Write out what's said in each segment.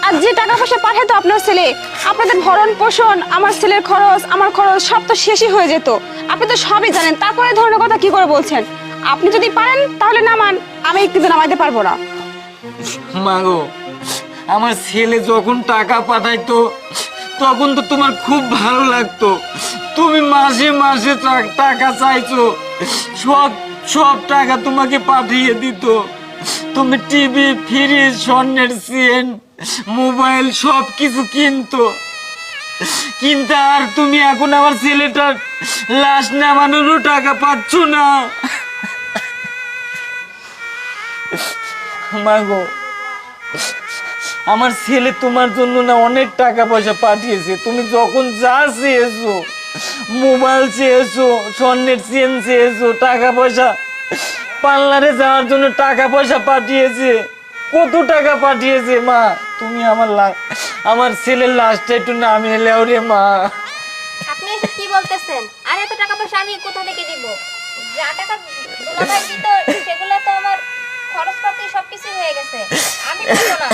আর যে টাকা পয়সা পাঠাতো আপনার ছেলে, আপনাদের ভরণ পোষণ, আমার ছেলের খরচ, আমার খরচ সব তো শেষই হয়ে যেত। আপনি তো সবই জানেন, তারপরে এই ধরনের কথা কি করে বলছেন? আপনি যদি পারেন তাহলে নামান, আমি কিন্তু নামাইতে পারবো না। মাগো, আমার ছেলে যখন টাকা পাঠাইতো তখন তো তোমার খুব ভালো লাগতো। তুমি মাসে মাসে টাকা চাইছো, সব সব টাকা তোমাকে পাঠিয়ে দিত। তুমি টিভি, ফ্রিজ, স্বর্ণের চেন, মোবাইল সব কিছু কিনতো। কিন্তু আর তুমি এখন আমার ছেলেটার লাশ নামানোরও টাকা পাচ্ছ না। মাগো, আমার ছেলে তোমার জন্য না অনেক টাকা পয়সা পাঠিয়েছে। তুমি যখন যা চেয়েছো, মোবাইল চেয়েছো, স্বর্ণের চেন চেয়েছো, টাকা পয়সা, পার্লারে যাওয়ার জন্য টাকা পয়সা পাঠিয়েছে, কত টাকা পাঠিয়েছে। মা, তুমি আমার ছেলের লাশটা একটু নামিয়ে নেও রে মা। আপনি এসব কি বলতেছেন? আর এত টাকা পয়সা আমি কোথা থেকে দিব? যা টাকা দুলাভাই দিত সেগুলো তো আমার খরচপাতি সবকিছু হয়ে গেছে। আমি পারবো না,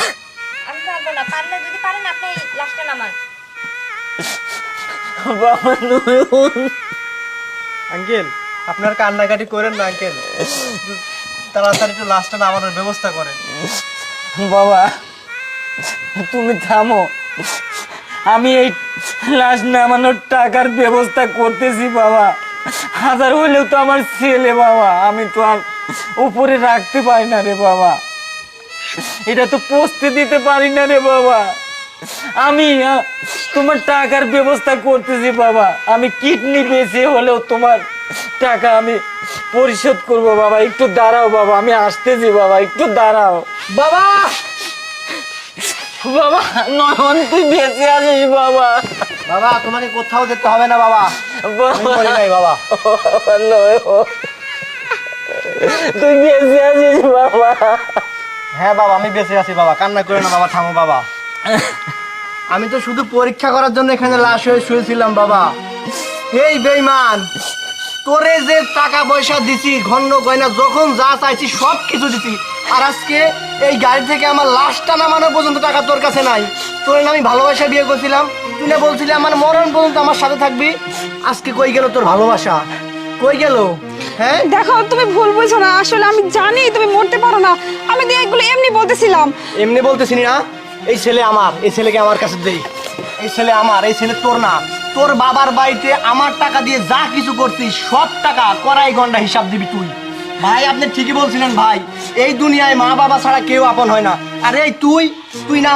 আমি পারবো না। পারলে যদি পারেন আপনি লাশটা নামান। বাবা নয়ন, আঙ্কেল, আপনার কান্নাকাটি করেন না আঙ্কেল, তাড়াতাড়ি একটু লাশটা নামানোর ব্যবস্থা করেন। বাবা তুমি থামো, আমি এই লাশ নামানোর টাকার ব্যবস্থা করতেছি বাবা। হাজার হইলেও তো আমার ছেলে বাবা, আমি তো আর উপরে রাখতে পারি না রে বাবা, এটা তো পৌঁছতে দিতে পারি না রে বাবা। আমি তোমার টাকার ব্যবস্থা করতেছি বাবা। আমি কিডনি বেঁচে হলেও তোমার টাকা আমি পরিশোধ করব বাবা। একটু দাঁড়াও বাবা, আমি আসতেছি বাবা, একটু দাঁড়াও বাবা, বাবা। নয়ন, তুই বেঁচে আছিস বাবা। বাবা তোমাকে কোথাও যেতে হবে না বাবা, আমি মরি নাই বাবা। নয়ন, তুই বেঁচে আছিস বাবা। হ্যাঁ বাবা, আমি বেঁচে আছি বাবা, কান্না করে না বাবা, থামো বাবা। আমি তো শুধু পরীক্ষা করার জন্য এখানে লাশ হয়ে শুয়েছিলাম বাবা। এই বেঈমান, তোরে যে টাকা পয়সা দিছি, ঘন্য গয়না যখন যা চাইছি সব কিছু দিছি, আর আজকে এই গাড়ি থেকে আমার লাশটা নামানো পর্যন্ত টাকা তোর কাছে নাই। তোর না আমি ভালোবাসা বিয়ে করছিলাম, তুই না বলছিলি আমার মরণ পর্যন্ত আমার সাথে থাকবি। আজকে কই গেল তোর ভালোবাসা, কই গেল? হ্যাঁ দেখো, তুমি ভুল বুঝো না, আসলে আমি জানি তুমি মরতে পারো না। আমি তো এগুলো এমনি বলতেছিলাম। এমনি বলতেছিনি না? এই ছেলে আমার, এই ছেলেকে আমার কাছে দেই। এই ছেলে আমার, এই ছেলে তোর না। তোর বাবার বাড়িতে আমার টাকা দিয়ে যা কিছু করছিস সব টাকা কড়াই গন্ডা হিসাব দিবি তুই। ভাই আপনি ঠিকই বলছিলেন ভাই, এই দুনিয়ায় মা বাবা ছাড়া কেউ আপন হয় না। আর এই তুই না